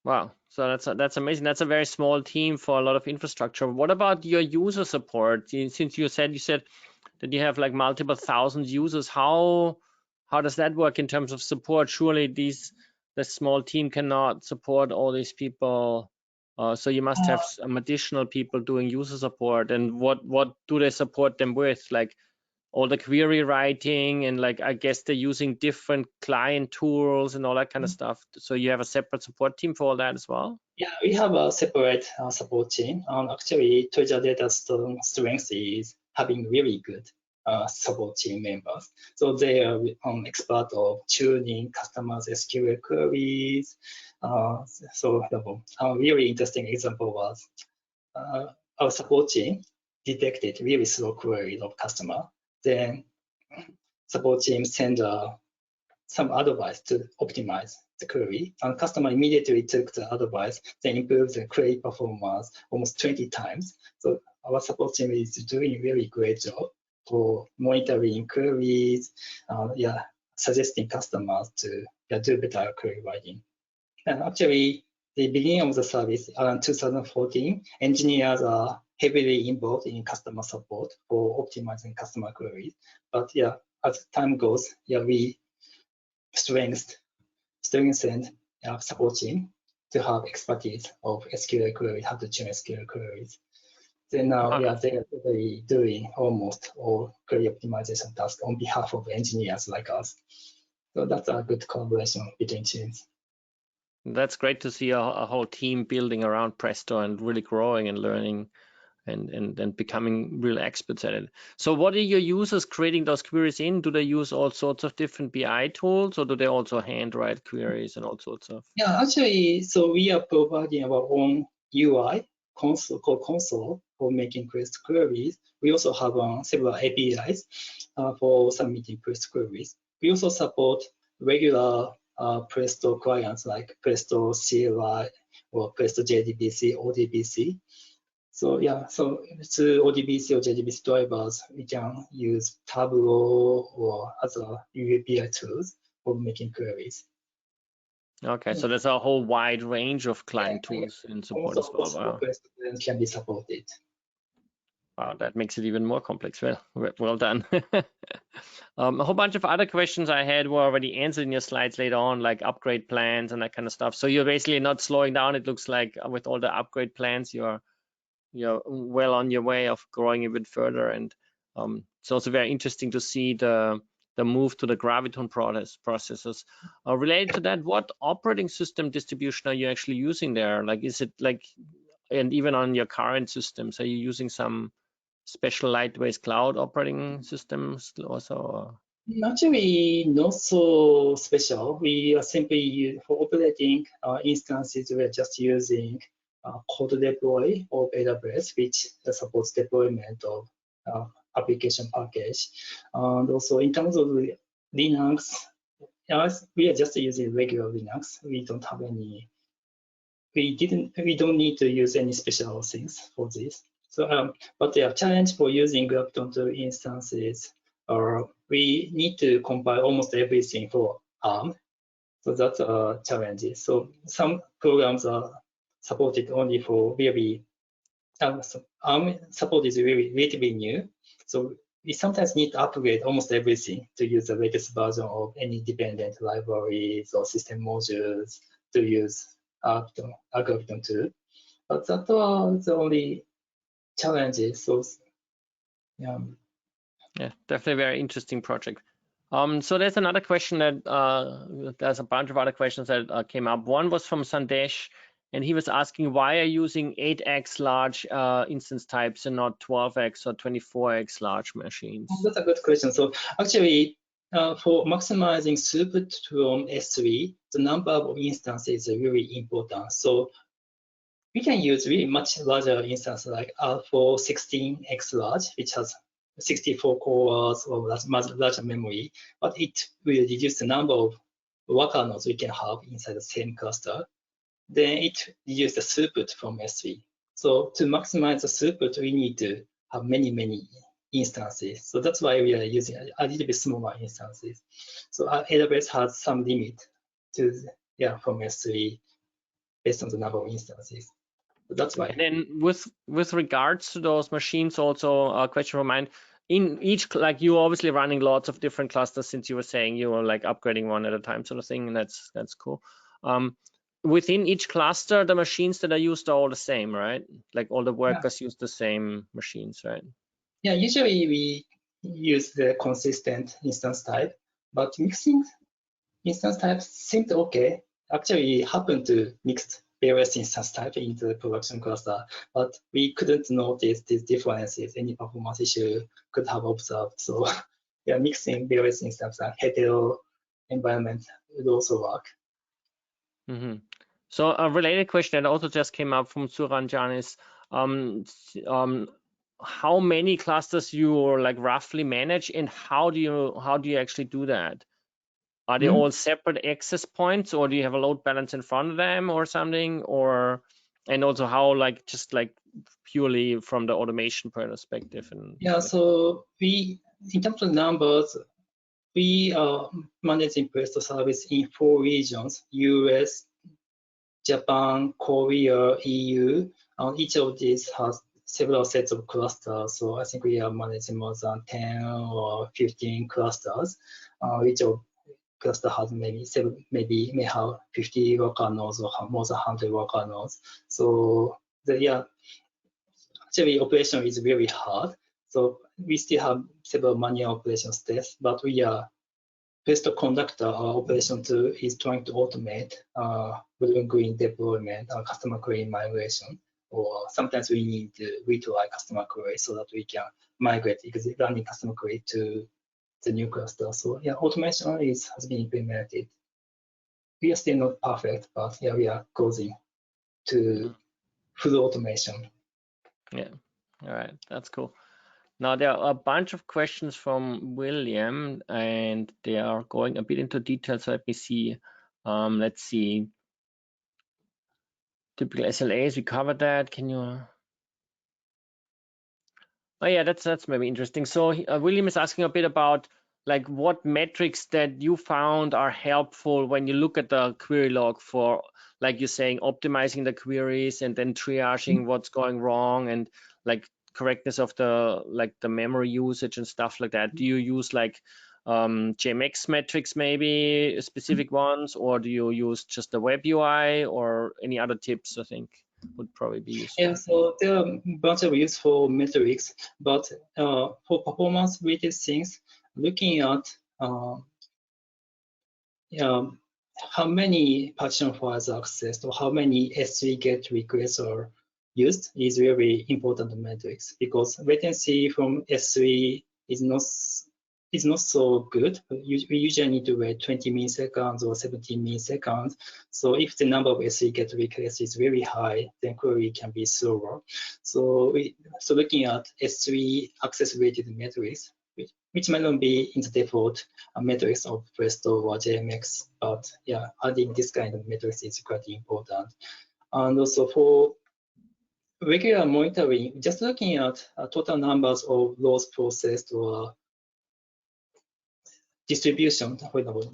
Wow, so that's amazing. That's a very small team for a lot of infrastructure. What about your user support? Since you said that you have like multiple thousand users, how does that work in terms of support? Surely the small team cannot support all these people. So you must have some additional people doing user support. And what do they support them with? Like all the query writing, and like I guess they're using different client tools and all that kind of stuff. So you have a separate support team for all that as well? Yeah, we have a separate support team. Actually, Treasure Data strength is having really good support team members. So they are expert of tuning customers' SQL queries. So a really interesting example was our support team detected really slow queries of customer. Then support team send some advice to optimize the query, and customer immediately took the advice, then improved the query performance almost 20 times. So our support team is doing a really great job for monitoring queries, suggesting customers to do better query writing. And actually, the beginning of the service, around 2014, engineers are heavily involved in customer support for optimizing customer queries. But as time goes, we strengthened support team to have expertise of SQL query, how to tune SQL queries. Then now, they are really doing almost all query optimization tasks on behalf of engineers like us. So that's a good collaboration between teams. That's great to see a whole team building around Presto and really growing and learning and becoming real experts at it. So what are your users creating those queries in? Do they use all sorts of different BI tools, or do they also handwrite queries and all sorts of? Yeah, actually, so we are providing our own UI called console for making Presto queries. We also have several APIs for submitting Presto queries. We also support regular Presto clients like Presto CLI or Presto JDBC, ODBC. So so through ODBC or JDBC drivers, we can use Tableau or other API tools for making queries. Okay, so there's a whole wide range of client tools in support as well. Wow. Can be supported. Wow, that makes it even more complex. Well done. A whole bunch of other questions I had were already answered in your slides later on, like upgrade plans and that kind of stuff. So you're basically not slowing down. It looks like with all the upgrade plans, you're well on your way of growing a bit further. And it's also very interesting to see the move to the Graviton processors. Related to that, what operating system distribution are you actually using there? Like, is it like, and even on your current systems, are you using some special lightweight cloud operating systems also? Actually, not so special. We are simply for operating instances. We are just using code deploy of AWS, which supports deployment of application package. And also in terms of Linux, we are just using regular Linux. We don't have any. We don't need to use any special things for this. So, but the challenge for using Graviton 2 instances are we need to compile almost everything for ARM. So that's a challenge. So some programs are supported only for very ARM support is really relatively new. So we sometimes need to upgrade almost everything to use the latest version of any dependent libraries or system modules to use Graviton 2. But that was the only challenges. So yeah. Yeah, definitely a very interesting project. So there's another question that there's a bunch of other questions that came up. One was from Sandesh, and he was asking why are you using 8x large instance types and not 12x or 24x large machines? That's a good question. So actually, for maximizing throughput from S3, the number of instances is really important. So we can use really much larger instance like R4 16x large, which has 64 cores or much larger memory, but it will reduce the number of worker nodes we can have inside the same cluster. Then it reduces the throughput from S3. So to maximize the throughput, we need to have many instances. So that's why we are using a little bit smaller instances. So AWS has some limit to from S3 based on the number of instances. So that's why. And then with regards to those machines, also a question of mine. In each, like you're obviously running lots of different clusters since you were saying you were like upgrading one at a time sort of thing, and that's cool. Within each cluster, the machines that are used are all the same, right? Like all the workers use the same machines, right? Yeah, usually we use the consistent instance type, but mixing instance types seemed okay. Actually, it happened to mix various instance types into the production cluster, but we couldn't notice these differences. Any performance issue could have observed. So yeah, mixing various instances and hetero environment would also work. Mm-hmm. So a related question that also just came up from Suranjan is how many clusters you like roughly manage, and how do you actually do that? Are they all separate access points, or do you have a load balance in front of them or something? Or and also how like just like purely from the automation perspective? And yeah, so we in terms of numbers, we are managing Presto service in 4 regions: US, Japan, Korea, EU. Each of these has several sets of clusters. So I think we are managing more than 10 or 15 clusters. Each of cluster has maybe may have 50 worker nodes or more than 100 worker nodes. So actually operation is very hard. So we still have several manual operation steps, but we are Presto Conductor, our operation tool, is trying to automate blue and green deployment, customer query migration, or sometimes we need to retry customer query so that we can migrate running customer query to the new cluster. So yeah, automation has been implemented. We are still not perfect, but yeah, we are closing to full automation. Yeah, all right, that's cool. Now there are a bunch of questions from William, and they are going a bit into detail. So let me see. Let's see. Typical SLAs, we covered that. Can you? Oh yeah, that's maybe interesting. So William is asking a bit about like what metrics that you found are helpful when you look at the query log for, like you're saying, optimizing the queries and then triaging what's going wrong and like correctness of the memory usage and stuff like that? Do you use like JMX metrics, maybe specific ones, or do you use just the web UI, or any other tips? I think would probably be useful. Yeah, so there are a bunch of useful metrics, but for performance-related things, looking at how many partition files are accessed or how many S3 GET requests are used is very important metrics, because latency from S3 is not so good. We usually need to wait 20 milliseconds or 17 milliseconds. So if the number of S3 GET requests is very high, then query can be slower. So looking at S3 access related metrics, which might not be in the default metrics of Presto or JMX, but yeah, adding this kind of metrics is quite important. And also for regular monitoring, just looking at total numbers of loads processed or distribution, for example,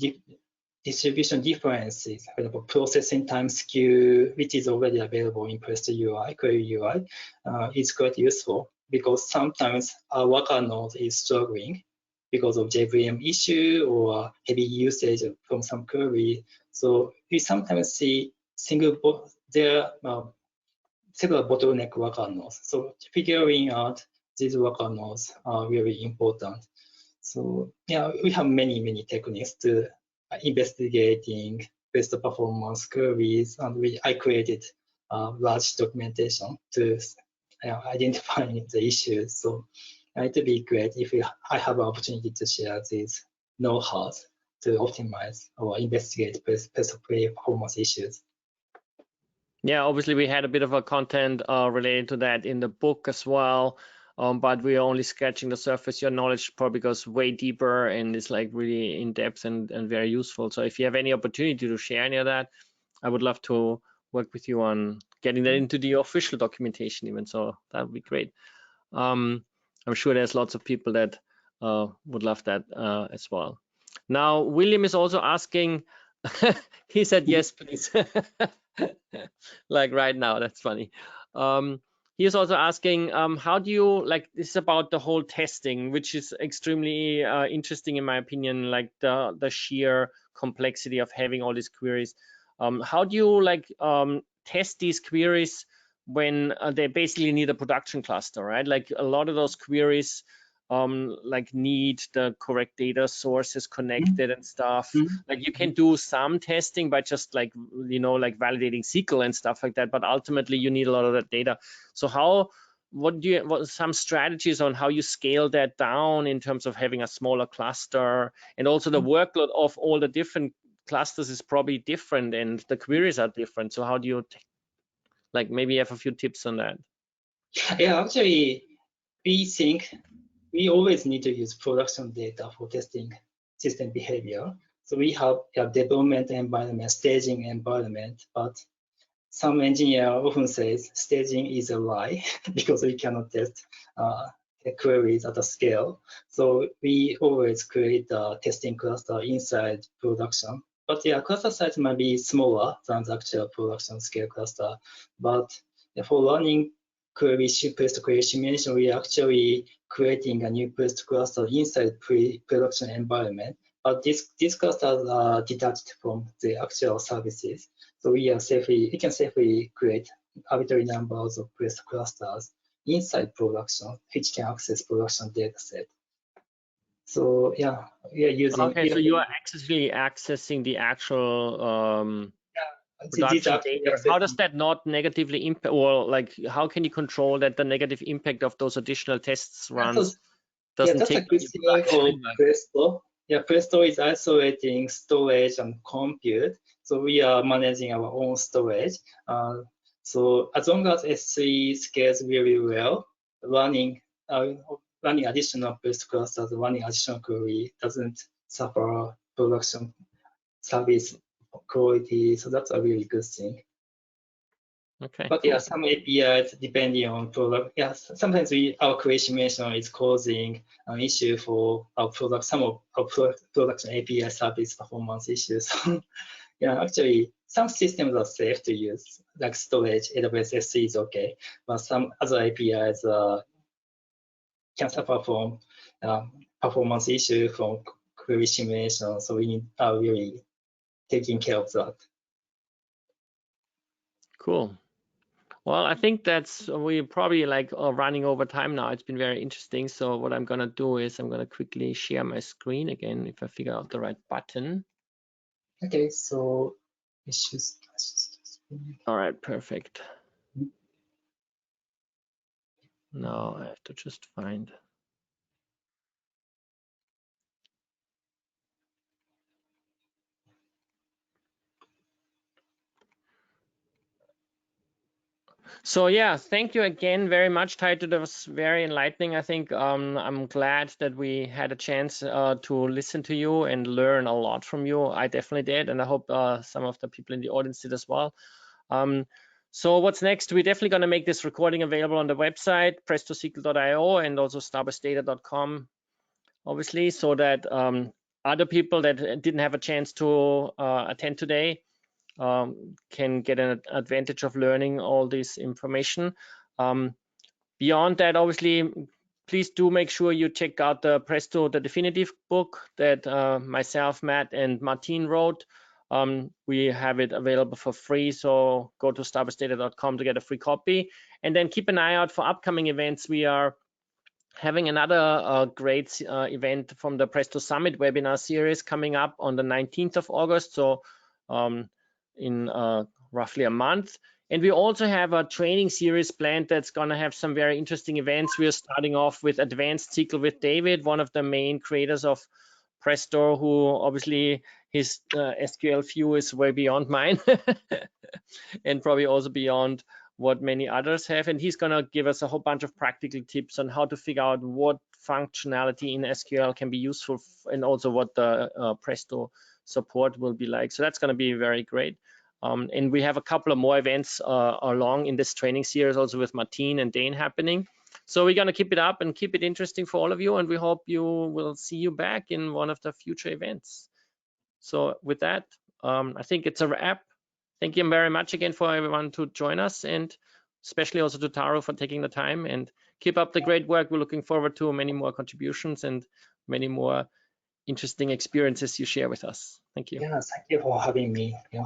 distribution differences, for example, processing time skew, which is already available in Presto UI, Query UI, is quite useful, because sometimes our worker node is struggling because of JVM issue or heavy usage from some query. So we sometimes see there are several bottleneck worker nodes. So figuring out these worker nodes are very important. So yeah, we have many techniques to investigating best performance queries, and I created large documentation to identify the issues. So it would be great if I have an opportunity to share these know-hows to optimize or investigate best performance issues. Yeah, obviously we had a bit of a content related to that in the book as well, but we're only scratching the surface. Your knowledge probably goes way deeper and is like really in depth and very useful. So if you have any opportunity to share any of that, I would love to work with you on getting that into the official documentation even. So that would be great. I'm sure there's lots of people that would love that as well. Now, William is also asking, he said, yes, please. Like right now, that's funny. He is also asking, how do you, like, this is about the whole testing, which is extremely interesting in my opinion, like the sheer complexity of having all these queries. How do you like test these queries when they basically need a production cluster, right? Like a lot of those queries like need the correct data sources connected and stuff. Like you can do some testing by just like, you know, like validating SQL and stuff like that, but ultimately you need a lot of that data. So what are some strategies on how you scale that down in terms of having a smaller cluster, and also the workload of all the different clusters is probably different and the queries are different. So how do you like maybe have a few tips on that? Yeah, actually, we think we always need to use production data for testing system behavior. So we have a development environment, staging environment, but some engineer often says staging is a lie because we cannot test queries at a scale. So we always create a testing cluster inside production. But yeah, cluster size might be smaller than the actual production scale cluster. But for running query Presto query simulation, we are actually creating a new Presto cluster inside pre-production environment. But these clusters are detached from the actual services. So we can safely create arbitrary numbers of Presto clusters inside production, which can access production dataset. So yeah, we are using. Okay, so you are actually accessing the actual production data. How does that not negatively impact, or like how can you control that the negative impact of those additional tests runs doesn't take that's a good thing for Presto. Yeah, Presto is isolating storage and compute. So we are managing our own storage. So as long as S3 scales really well, running additional Presto clusters, running additional query doesn't suffer production service quality. So that's a really good thing. Okay. But yeah, some APIs depending on product. Yeah, sometimes our query simulation is causing an issue for our product. Some of our production API service performance issues. Yeah, actually, some systems are safe to use, like storage, AWS S3 is okay, but some other APIs can suffer from performance issue from query simulation. So we are really taking care of that. Cool. Well, I think we're probably like running over time now. It's been very interesting. So what I'm gonna do is I'm gonna quickly share my screen again if I figure out the right button. Okay, so it's just All right, perfect. Now I have to just find. So yeah, thank you again very much, Taito. That was very enlightening. I think I'm glad that we had a chance to listen to you and learn a lot from you. I definitely did, and I hope some of the people in the audience did as well. So what's next? We're definitely going to make this recording available on the website, PrestoSQL.io, and also starburstdata.com, obviously, so that other people that didn't have a chance to attend today can get an advantage of learning all this information. Beyond that, obviously, please do make sure you check out the Presto, the definitive book that myself, Matt, and Martin wrote. We have it available for free, so go to starburstdata.com to get a free copy. And then keep an eye out for upcoming events. We are having another great event from the Presto Summit webinar series coming up on the 19th of August, so in roughly a month. And we also have a training series planned that's going to have some very interesting events. We are starting off with Advanced SQL with David, one of the main creators of Presto, who obviously his SQL view is way beyond mine and probably also beyond what many others have. And he's going to give us a whole bunch of practical tips on how to figure out what functionality in SQL can be useful and also what the Presto support will be like. So that's going to be very great. And we have a couple of more events along in this training series also with Martin and Dane happening. So we're going to keep it up and keep it interesting for all of you. And we hope you will see you back in one of the future events. So with that, I think it's a wrap. Thank you very much again for everyone to join us, and especially also to Taro for taking the time, and keep up the great work. We're looking forward to many more contributions and many more interesting experiences you share with us. Thank you. Yeah, thank you for having me. Yeah.